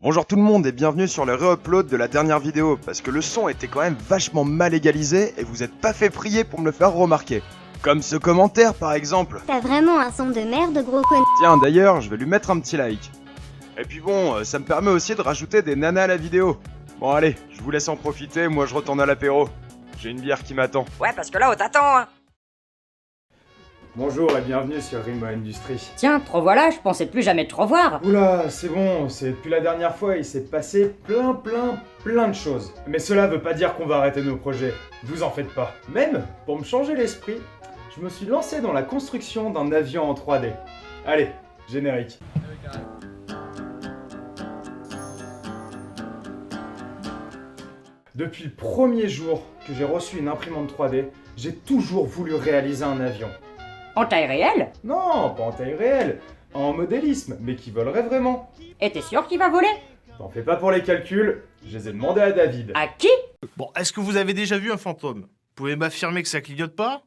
Bonjour tout le monde et bienvenue sur le re-upload de la dernière vidéo, parce que le son était quand même vachement mal égalisé et vous êtes pas fait prier pour me le faire remarquer. Comme ce commentaire par exemple. T'as vraiment un son de merde, gros con. Tiens d'ailleurs, je vais lui mettre un petit like. Et puis bon, ça me permet aussi de rajouter des nanas à la vidéo. Bon allez, je vous laisse en profiter, moi je retourne à l'apéro. J'ai une bière qui m'attend. Ouais, parce que là, on t'attend, hein. Bonjour et bienvenue sur Rimo Industries. Tiens, te revoilà, je pensais plus jamais te revoir. Oula, c'est bon, c'est depuis la dernière fois, il s'est passé plein de choses. Mais cela veut pas dire qu'on va arrêter nos projets, vous en faites pas. Même, pour me changer l'esprit, je me suis lancé dans la construction d'un avion en 3D. Allez, générique. Depuis le premier jour que j'ai reçu une imprimante 3D, j'ai toujours voulu réaliser un avion. En taille réelle? Non, pas en taille réelle, en modélisme, mais qui volerait vraiment. Et t'es sûr qu'il va voler? T'en fais pas pour les calculs, je les ai demandés à David. À qui? Bon, est-ce que vous avez déjà vu un fantôme? Vous pouvez m'affirmer que ça clignote pas?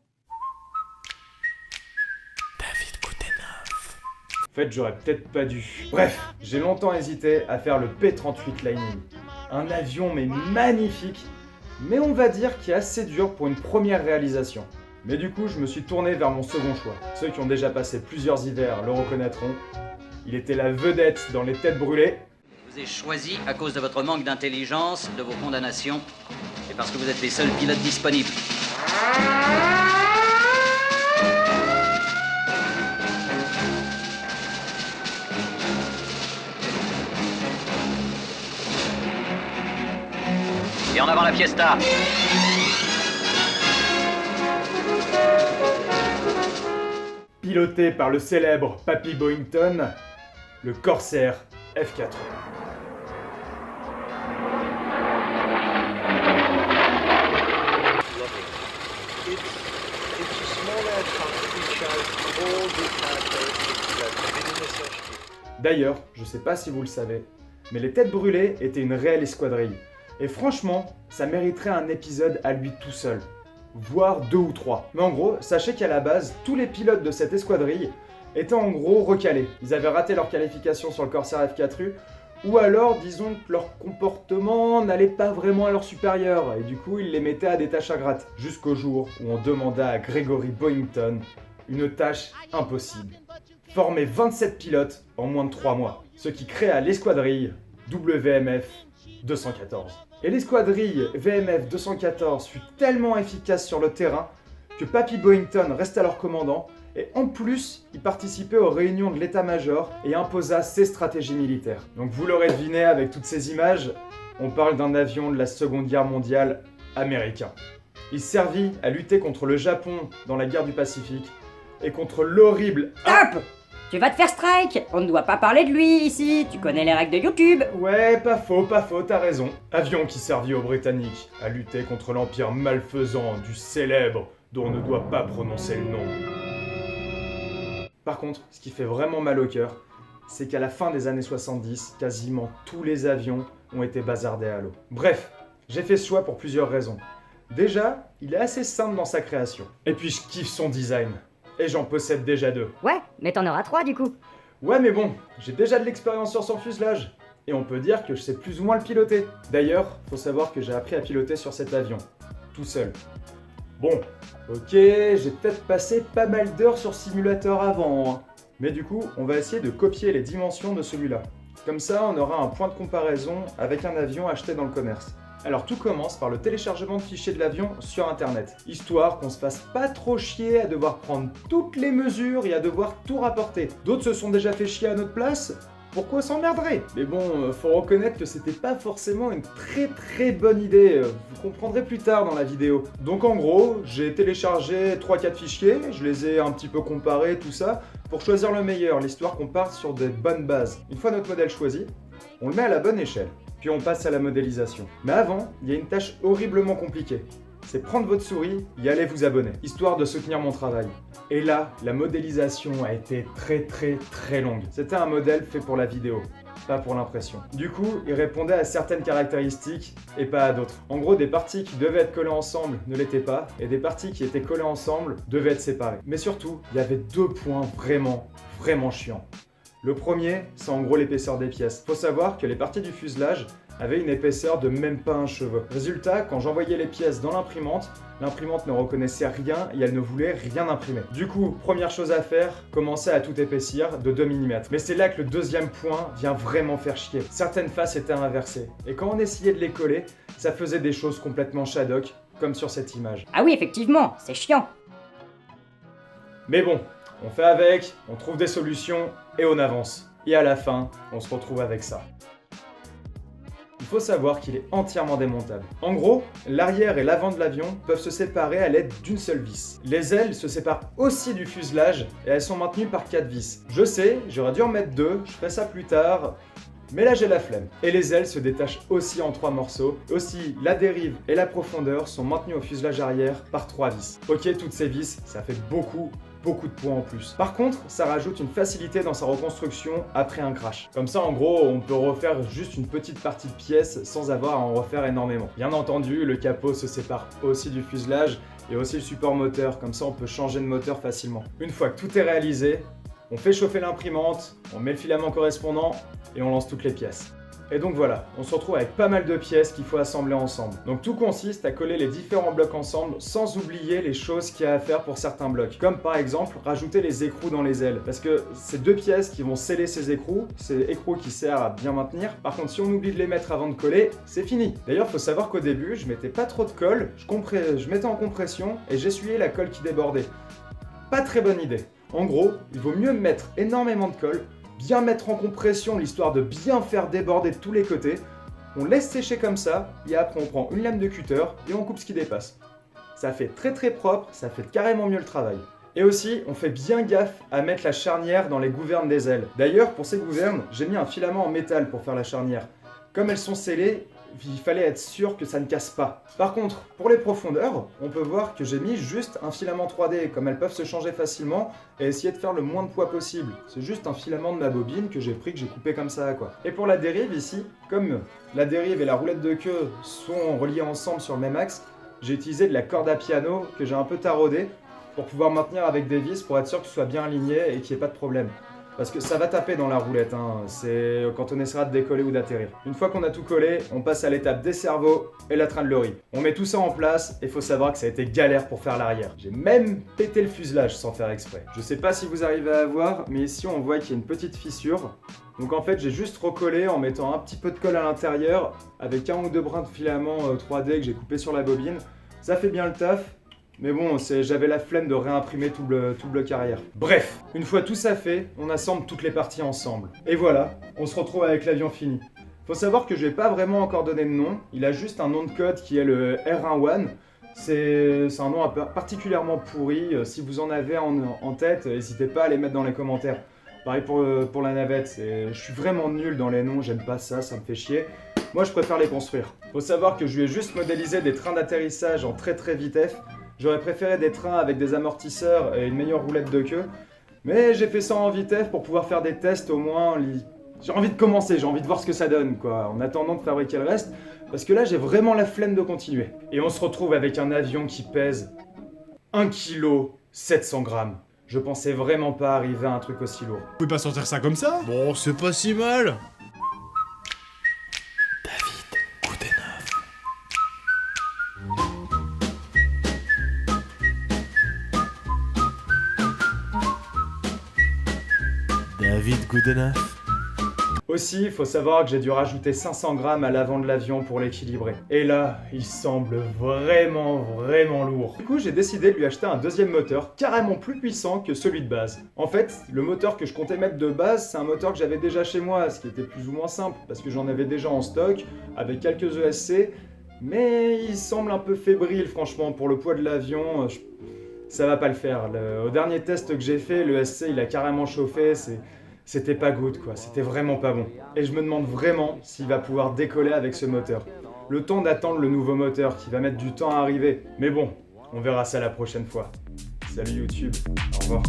En fait, j'aurais peut-être pas dû. Bref, j'ai longtemps hésité à faire le P-38 Lightning. Un avion mais magnifique, mais on va dire qui est assez dur pour une première réalisation. Mais du coup, je me suis tourné vers mon second choix. Ceux qui ont déjà passé plusieurs hivers le reconnaîtront. Il était la vedette dans Les Têtes Brûlées. Je vous ai choisi à cause de votre manque d'intelligence, de vos condamnations, et parce que vous êtes les seuls pilotes disponibles. Et en avant la fiesta! Piloté par le célèbre Papy Boyington, le Corsair F4. D'ailleurs, je sais pas si vous le savez, mais les Têtes Brûlées étaient une réelle escadrille. Et franchement, ça mériterait un épisode à lui tout seul. Voire 2 ou 3. Mais en gros, sachez qu'à la base, tous les pilotes de cette escadrille étaient en gros recalés. Ils avaient raté leur qualification sur le Corsair F4U, ou alors disons que leur comportement n'allait pas vraiment à leur supérieur, et du coup ils les mettaient à des tâches ingrates. Jusqu'au jour où on demanda à Gregory Boyington une tâche impossible. Former 27 pilotes en moins de 3 mois, ce qui créa l'escadrille WMF 214. Et l'escadrille VMF 214 fut tellement efficace sur le terrain que Papy Boyington resta leur commandant et en plus, il participait aux réunions de l'état-major et imposa ses stratégies militaires. Donc vous l'aurez deviné avec toutes ces images, on parle d'un avion de la Seconde Guerre mondiale américain. Il servit à lutter contre le Japon dans la guerre du Pacifique et contre l'horrible... Stop! Tu vas te faire strike! On ne doit pas parler de lui ici, tu connais les règles de YouTube! Ouais, pas faux, t'as raison. Avion qui servit aux Britanniques à lutter contre l'empire malfaisant du célèbre dont on ne doit pas prononcer le nom. Par contre, ce qui fait vraiment mal au cœur, c'est qu'à la fin des années 70, quasiment tous les avions ont été bazardés à l'eau. Bref, j'ai fait ce choix pour plusieurs raisons. Déjà, il est assez simple dans sa création. Et puis je kiffe son design. Et j'en possède déjà 2. Ouais, mais t'en auras 3 du coup. Ouais mais bon, j'ai déjà de l'expérience sur son fuselage. Et on peut dire que je sais plus ou moins le piloter. D'ailleurs, faut savoir que j'ai appris à piloter sur cet avion. Tout seul. Bon, ok, j'ai peut-être passé pas mal d'heures sur simulateur avant, hein. Mais du coup, on va essayer de copier les dimensions de celui-là. Comme ça, on aura un point de comparaison avec un avion acheté dans le commerce. Alors tout commence par le téléchargement de fichiers de l'avion sur internet, histoire qu'on se fasse pas trop chier à devoir prendre toutes les mesures et à devoir tout rapporter. D'autres se sont déjà fait chier à notre place, pourquoi s'emmerderait? Mais bon, faut reconnaître que c'était pas forcément une très bonne idée, vous comprendrez plus tard dans la vidéo. Donc en gros, j'ai téléchargé 3-4 fichiers, je les ai un petit peu comparés, tout ça, pour choisir le meilleur, l'histoire qu'on parte sur des bonnes bases. Une fois notre modèle choisi, on le met à la bonne échelle. Puis on passe à la modélisation. Mais avant, il y a une tâche horriblement compliquée. C'est prendre votre souris et aller vous abonner, histoire de soutenir mon travail. Et là, la modélisation a été très longue. C'était un modèle fait pour la vidéo, pas pour l'impression. Du coup, il répondait à certaines caractéristiques et pas à d'autres. En gros, des parties qui devaient être collées ensemble ne l'étaient pas, et des parties qui étaient collées ensemble devaient être séparées. Mais surtout, il y avait 2 points vraiment chiants. Le premier, c'est en gros l'épaisseur des pièces. Faut savoir que les parties du fuselage avaient une épaisseur de même pas un cheveu. Résultat, quand j'envoyais les pièces dans l'imprimante ne reconnaissait rien et elle ne voulait rien imprimer. Du coup, première chose à faire, commencer à tout épaissir de 2 mm. Mais c'est là que le deuxième point vient vraiment faire chier. Certaines faces étaient inversées. Et quand on essayait de les coller, ça faisait des choses complètement shadock, comme sur cette image. Ah oui, effectivement, c'est chiant. Mais bon, on fait avec, on trouve des solutions et on avance. Et à la fin, on se retrouve avec ça. Il faut savoir qu'il est entièrement démontable. En gros, l'arrière et l'avant de l'avion peuvent se séparer à l'aide d'une seule vis. Les ailes se séparent aussi du fuselage et elles sont maintenues par 4 vis. Je sais, j'aurais dû en mettre 2, je ferai ça plus tard, mais là j'ai la flemme. Et les ailes se détachent aussi en 3 morceaux. Aussi, la dérive et la profondeur sont maintenues au fuselage arrière par 3 vis. Ok, toutes ces vis, ça fait beaucoup de poids en plus. Par contre, ça rajoute une facilité dans sa reconstruction après un crash. Comme ça, en gros, on peut refaire juste une petite partie de pièce sans avoir à en refaire énormément. Bien entendu, le capot se sépare aussi du fuselage et aussi le support moteur, comme ça on peut changer de moteur facilement. Une fois que tout est réalisé, on fait chauffer l'imprimante, on met le filament correspondant et on lance toutes les pièces. Et donc voilà, on se retrouve avec pas mal de pièces qu'il faut assembler ensemble. Donc tout consiste à coller les différents blocs ensemble sans oublier les choses qu'il y a à faire pour certains blocs. Comme par exemple rajouter les écrous dans les ailes. Parce que c'est 2 pièces qui vont sceller ces écrous. C'est écrous qui servent à bien maintenir. Par contre, si on oublie de les mettre avant de coller, c'est fini. D'ailleurs, il faut savoir qu'au début, je mettais pas trop de colle. Je mettais en compression et j'essuyais la colle qui débordait. Pas très bonne idée. En gros, il vaut mieux mettre énormément de colle, bien mettre en compression l'histoire de bien faire déborder de tous les côtés. On laisse sécher comme ça et après on prend une lame de cutter et on coupe ce qui dépasse. Ça fait très propre, ça fait carrément mieux le travail. Et aussi, on fait bien gaffe à mettre la charnière dans les gouvernes des ailes. D'ailleurs, pour ces gouvernes, j'ai mis un filament en métal pour faire la charnière. Comme elles sont scellées, il fallait être sûr que ça ne casse pas. Par contre, pour les profondeurs, on peut voir que j'ai mis juste un filament 3D, comme elles peuvent se changer facilement, et essayer de faire le moins de poids possible. C'est juste un filament de ma bobine que j'ai pris, que j'ai coupé comme ça, quoi. Et pour la dérive ici, comme la dérive et la roulette de queue sont reliées ensemble sur le même axe, j'ai utilisé de la corde à piano que j'ai un peu taraudée pour pouvoir maintenir avec des vis pour être sûr que ce soit bien aligné et qu'il n'y ait pas de problème. Parce que ça va taper dans la roulette, c'est quand on essaiera de décoller ou d'atterrir. Une fois qu'on a tout collé, on passe à l'étape des cerveaux et la traînerie. On met tout ça en place et faut savoir que ça a été galère pour faire l'arrière. J'ai même pété le fuselage sans faire exprès. Je sais pas si vous arrivez à voir, mais ici on voit qu'il y a une petite fissure. Donc en fait j'ai juste recollé en mettant un petit peu de colle à l'intérieur avec 1 ou 2 brins de filament 3D que j'ai coupé sur la bobine. Ça fait bien le taf. Mais bon, j'avais la flemme de réimprimer tout le bloc arrière. Bref, une fois tout ça fait, on assemble toutes les parties ensemble. Et voilà, on se retrouve avec l'avion fini. Faut savoir que je vais pas vraiment encore donner de nom, il a juste un nom de code qui est le R11. C'est un nom particulièrement pourri, si vous en avez en tête, n'hésitez pas à les mettre dans les commentaires. Pareil pour la navette, je suis vraiment nul dans les noms, j'aime pas ça, ça me fait chier. Moi je préfère les construire. Faut savoir que je lui ai juste modélisé des trains d'atterrissage en très vite F. J'aurais préféré des trains avec des amortisseurs et une meilleure roulette de queue. Mais j'ai fait ça en vitesse pour pouvoir faire des tests au moins. J'ai envie de commencer, j'ai envie de voir ce que ça donne, quoi, en attendant de fabriquer le reste. Parce que là, j'ai vraiment la flemme de continuer. Et on se retrouve avec un avion qui pèse 1 kg 700 grammes. Je pensais vraiment pas arriver à un truc aussi lourd. Vous pouvez pas sortir ça comme ça? Bon, c'est pas si mal. David Goodenough. Aussi, il faut savoir que j'ai dû rajouter 500 grammes à l'avant de l'avion pour l'équilibrer. Et là, il semble vraiment lourd. Du coup, j'ai décidé de lui acheter un deuxième moteur, carrément plus puissant que celui de base. En fait, le moteur que je comptais mettre de base, c'est un moteur que j'avais déjà chez moi, ce qui était plus ou moins simple, parce que j'en avais déjà en stock, avec quelques ESC, mais il semble un peu fébrile, franchement, pour le poids de l'avion, ça va pas le faire. Au dernier test que j'ai fait, le SC, il a carrément chauffé, c'était pas good, quoi, c'était vraiment pas bon. Et je me demande vraiment s'il va pouvoir décoller avec ce moteur. Le temps d'attendre le nouveau moteur qui va mettre du temps à arriver. Mais bon, on verra ça la prochaine fois. Salut YouTube, au revoir.